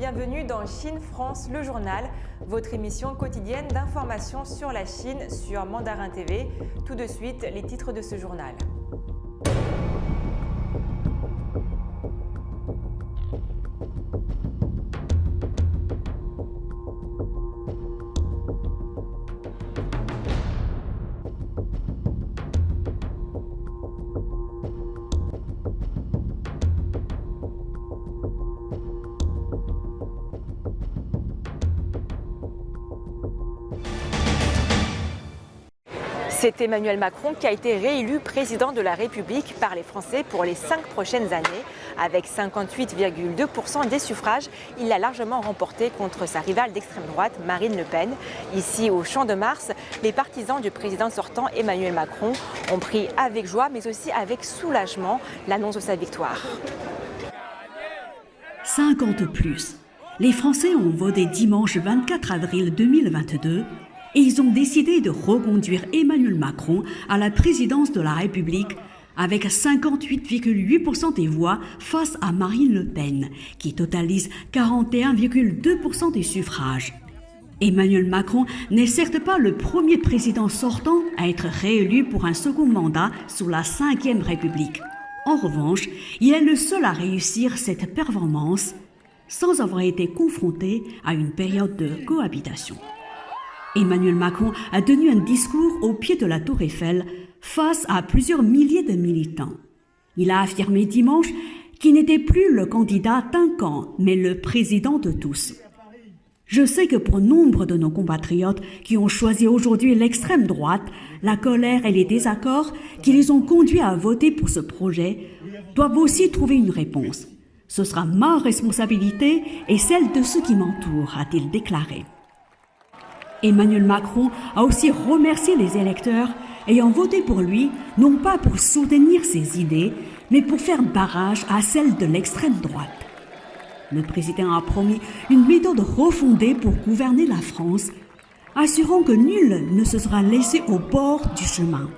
bienvenue dans Chine France le journal, votre émission quotidienne d'information sur la Chine sur Mandarin TV. Tout de suite, les titres de ce journal. C'est Emmanuel Macron qui a été réélu président de la République par les Français pour les 5 prochaines années. Avec 58,2% des suffrages, il l'a largement remporté contre sa rivale d'extrême droite, Marine Le Pen. Ici, au Champ de Mars, les partisans du président sortant Emmanuel Macron ont pris avec joie, mais aussi avec soulagement, l'annonce de sa victoire. 50+. Les Français ont voté dimanche 24 avril 2022 et ils ont décidé de reconduire Emmanuel Macron à la présidence de la République avec 58,8% des voix face à Marine Le Pen, qui totalise 41,2% des suffrages. Emmanuel Macron n'est certes pas le premier président sortant à être réélu pour un second mandat sous la Ve République. En revanche, il est le seul à réussir cette performance sans avoir été confronté à une période de cohabitation. Emmanuel Macron a tenu un discours au pied de la Tour Eiffel face à plusieurs milliers de militants. Il a affirmé dimanche qu'il n'était plus le candidat d'un camp, mais le président de tous. Je sais que pour nombre de nos compatriotes qui ont choisi aujourd'hui l'extrême droite, la colère et les désaccords qui les ont conduits à voter pour ce projet doivent aussi trouver une réponse. Ce sera ma responsabilité et celle de ceux qui m'entourent, a-t-il déclaré. Emmanuel Macron a aussi remercié les électeurs ayant voté pour lui, non pas pour soutenir ses idées, mais pour faire barrage à celles de l'extrême droite. Le président a promis une méthode refondée pour gouverner la France, assurant que nul ne se sera laissé au bord du chemin.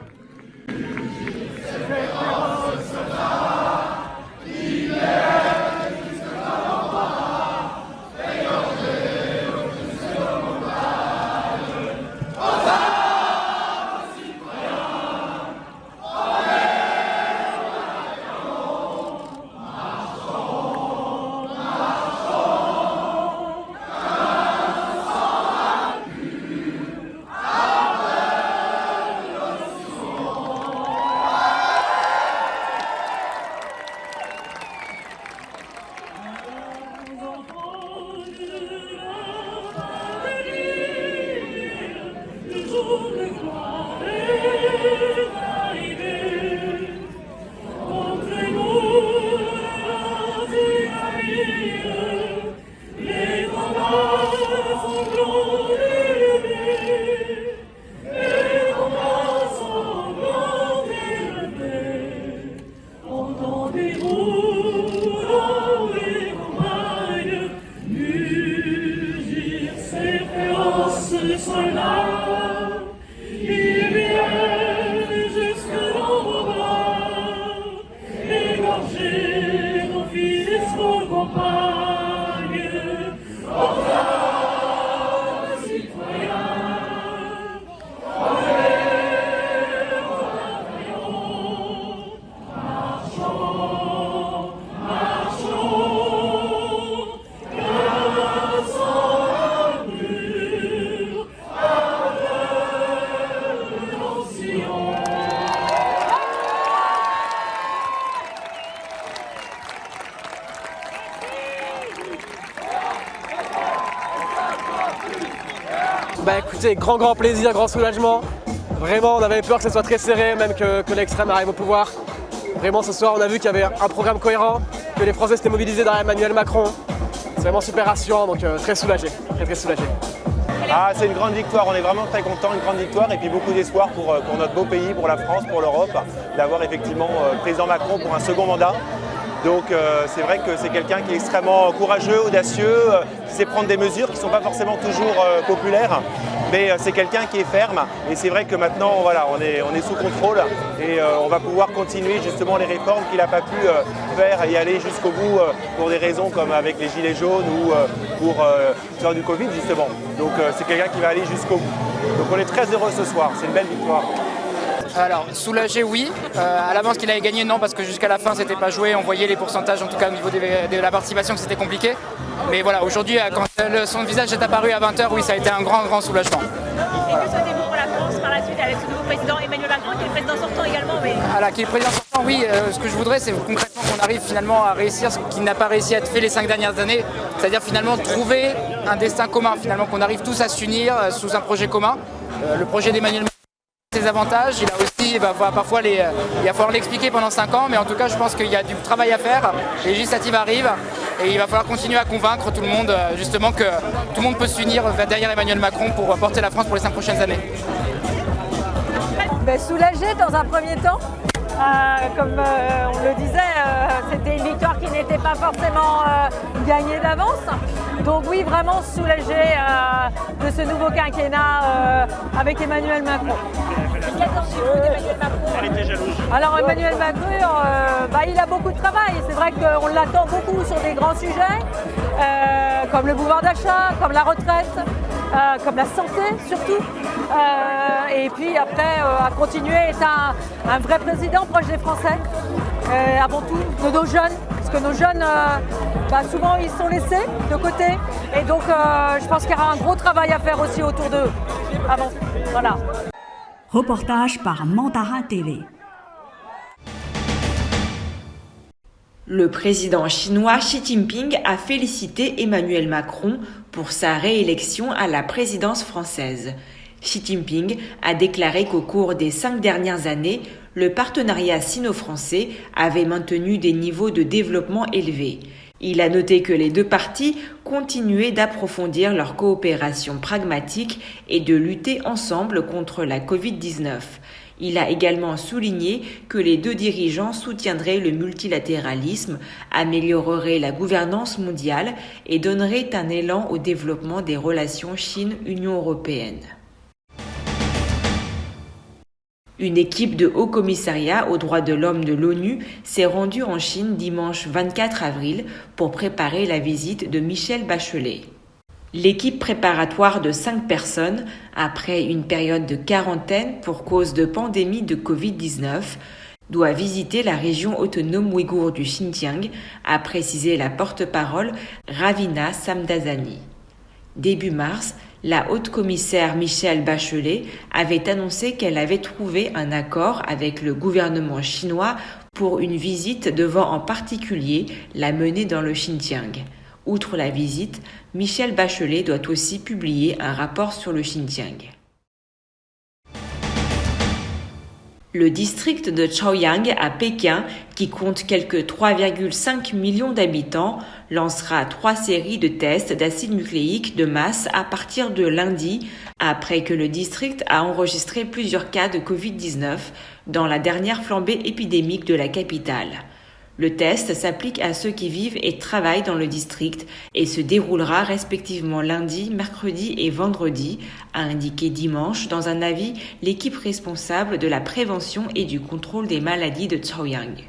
Écoutez, grand plaisir, grand soulagement. Vraiment, on avait peur que ce soit très serré, même que l'extrême arrive au pouvoir. Vraiment, ce soir, on a vu qu'il y avait un programme cohérent, que les Français s'étaient mobilisés derrière Emmanuel Macron. C'est vraiment super rassurant, donc très soulagé, très soulagé. Ah, c'est une grande victoire, on est vraiment très contents, une grande victoire et puis beaucoup d'espoir pour notre beau pays, pour la France, pour l'Europe, d'avoir effectivement le président Macron pour un second mandat. Donc c'est vrai que c'est quelqu'un qui est extrêmement courageux, audacieux, qui sait prendre des mesures qui sont pas forcément toujours populaires, mais c'est quelqu'un qui est ferme. Et c'est vrai que maintenant, voilà, on est sous contrôle et on va pouvoir continuer justement les réformes qu'il n'a pas pu faire et aller jusqu'au bout pour des raisons comme avec les gilets jaunes ou pour l'histoire du Covid justement. Donc c'est quelqu'un qui va aller jusqu'au bout. Donc on est très heureux ce soir, c'est une belle victoire. Alors, soulagé, oui. À l'avance qu'il avait gagné, non, parce que jusqu'à la fin, c'était pas joué. On voyait les pourcentages, en tout cas au niveau de la participation, que c'était compliqué. Mais voilà, aujourd'hui, quand son visage est apparu à 20h, oui, ça a été un grand soulagement. Et que souhaitez-vous pour la France par la suite avec ce nouveau président Emmanuel Macron, qui est le président sortant également Voilà, qui est le président sortant, oui. Ce que je voudrais, c'est concrètement qu'on arrive finalement à réussir ce qui n'a pas réussi à être fait les 5 dernières années. C'est-à-dire finalement trouver un destin commun, finalement, qu'on arrive tous à s'unir sous un projet commun. Le projet d'Emmanuel Macron, ses avantages, il va falloir l'expliquer pendant 5 ans, mais en tout cas je pense qu'il y a du travail à faire, les législatives arrivent et il va falloir continuer à convaincre tout le monde justement que tout le monde peut s'unir derrière Emmanuel Macron pour porter la France pour les 5 prochaines années. Soulagé dans un premier temps. Comme on le disait, c'était une victoire qui n'était pas forcément gagnée d'avance. Donc oui, vraiment soulagé de ce nouveau quinquennat avec Emmanuel Macron. Alors Emmanuel Macron, il a beaucoup de travail. C'est vrai qu'on l'attend beaucoup sur des grands sujets, comme le pouvoir d'achat, comme la retraite, comme la santé surtout. Et puis après, à continuer, est un vrai président proche des Français, avant tout de nos jeunes, parce que nos jeunes, souvent ils sont laissés de côté. Et donc je pense qu'il y aura un gros travail à faire aussi autour d'eux. Voilà. Reportage par Mandarin TV. Le président chinois Xi Jinping a félicité Emmanuel Macron pour sa réélection à la présidence française. Xi Jinping a déclaré qu'au cours des 5 dernières années, le partenariat sino-français avait maintenu des niveaux de développement élevés. Il a noté que les deux parties continuaient d'approfondir leur coopération pragmatique et de lutter ensemble contre la Covid-19. Il a également souligné que les deux dirigeants soutiendraient le multilatéralisme, amélioreraient la gouvernance mondiale et donneraient un élan au développement des relations Chine-Union européenne. Une équipe de Haut Commissariat aux droits de l'homme de l'ONU s'est rendue en Chine dimanche 24 avril pour préparer la visite de Michelle Bachelet. L'équipe préparatoire de 5 personnes, après une période de quarantaine pour cause de pandémie de Covid-19, doit visiter la région autonome ouïghour du Xinjiang, a précisé la porte-parole Ravina Samdasani. Début mars, la haute-commissaire Michelle Bachelet avait annoncé qu'elle avait trouvé un accord avec le gouvernement chinois pour une visite devant en particulier la mener dans le Xinjiang. Outre la visite, Michelle Bachelet doit aussi publier un rapport sur le Xinjiang. Le district de Chaoyang à Pékin, qui compte quelques 3,5 millions d'habitants, lancera 3 séries de tests d'acide nucléique de masse à partir de lundi, après que le district a enregistré plusieurs cas de Covid-19 dans la dernière flambée épidémique de la capitale. Le test s'applique à ceux qui vivent et travaillent dans le district et se déroulera respectivement lundi, mercredi et vendredi, a indiqué dimanche dans un avis l'équipe responsable de la prévention et du contrôle des maladies de Chaoyang.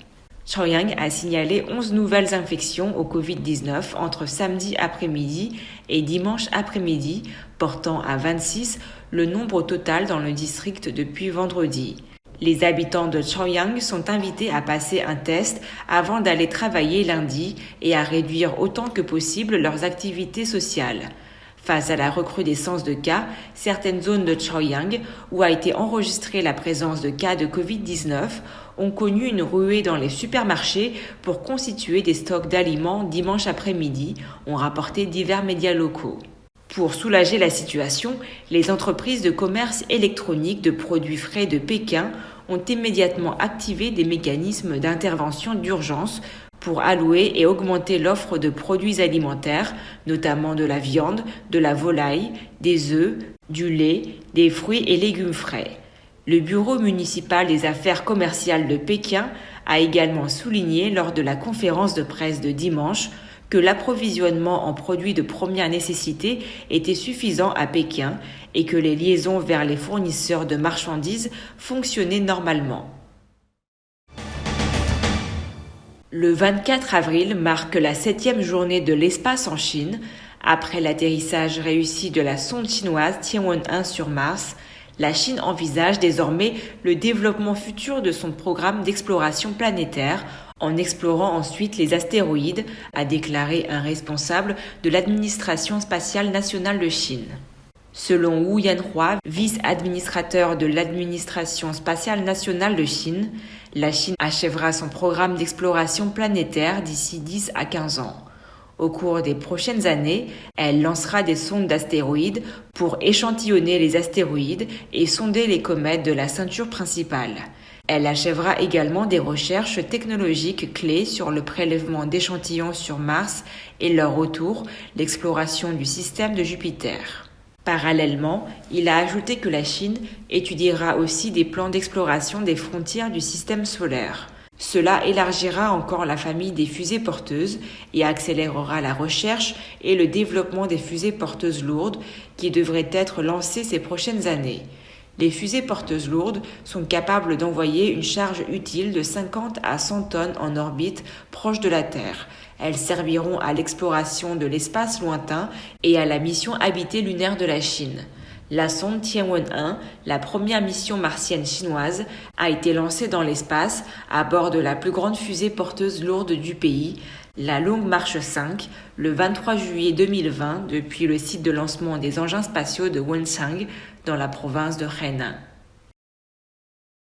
Chaoyang a signalé 11 nouvelles infections au Covid-19 entre samedi après-midi et dimanche après-midi, portant à 26 le nombre total dans le district depuis vendredi. Les habitants de Chaoyang sont invités à passer un test avant d'aller travailler lundi et à réduire autant que possible leurs activités sociales. Face à la recrudescence de cas, certaines zones de Chaoyang, où a été enregistrée la présence de cas de Covid-19, ont connu une ruée dans les supermarchés pour constituer des stocks d'aliments dimanche après-midi, ont rapporté divers médias locaux. Pour soulager la situation, les entreprises de commerce électronique de produits frais de Pékin ont immédiatement activé des mécanismes d'intervention d'urgence pour allouer et augmenter l'offre de produits alimentaires, notamment de la viande, de la volaille, des œufs, du lait, des fruits et légumes frais. Le Bureau municipal des affaires commerciales de Pékin a également souligné lors de la conférence de presse de dimanche que l'approvisionnement en produits de première nécessité était suffisant à Pékin et que les liaisons vers les fournisseurs de marchandises fonctionnaient normalement. Le 24 avril marque la 7e journée de l'espace en Chine. Après l'atterrissage réussi de la sonde chinoise Tianwen-1 sur Mars, la Chine envisage désormais le développement futur de son programme d'exploration planétaire en explorant ensuite les astéroïdes, a déclaré un responsable de l'administration spatiale nationale de Chine. Selon Wu Yanhua, vice-administrateur de l'administration spatiale nationale de Chine, la Chine achèvera son programme d'exploration planétaire d'ici 10 à 15 ans. Au cours des prochaines années, elle lancera des sondes d'astéroïdes pour échantillonner les astéroïdes et sonder les comètes de la ceinture principale. Elle achèvera également des recherches technologiques clés sur le prélèvement d'échantillons sur Mars et leur retour, l'exploration du système de Jupiter. Parallèlement, il a ajouté que la Chine étudiera aussi des plans d'exploration des frontières du système solaire. Cela élargira encore la famille des fusées porteuses et accélérera la recherche et le développement des fusées porteuses lourdes qui devraient être lancées ces prochaines années. Les fusées porteuses lourdes sont capables d'envoyer une charge utile de 50 à 100 tonnes en orbite proche de la Terre. Elles serviront à l'exploration de l'espace lointain et à la mission habitée lunaire de la Chine. La sonde Tianwen-1, la première mission martienne chinoise, a été lancée dans l'espace à bord de la plus grande fusée porteuse lourde du pays, la Longue Marche 5, le 23 juillet 2020 depuis le site de lancement des engins spatiaux de Wensang dans la province de Henan.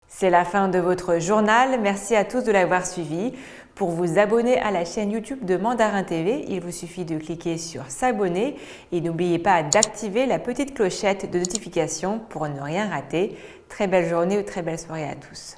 C'est la fin de votre journal. Merci à tous de l'avoir suivi. Pour vous abonner à la chaîne YouTube de Mandarin TV, il vous suffit de cliquer sur s'abonner et n'oubliez pas d'activer la petite clochette de notification pour ne rien rater. Très belle journée ou très belle soirée à tous.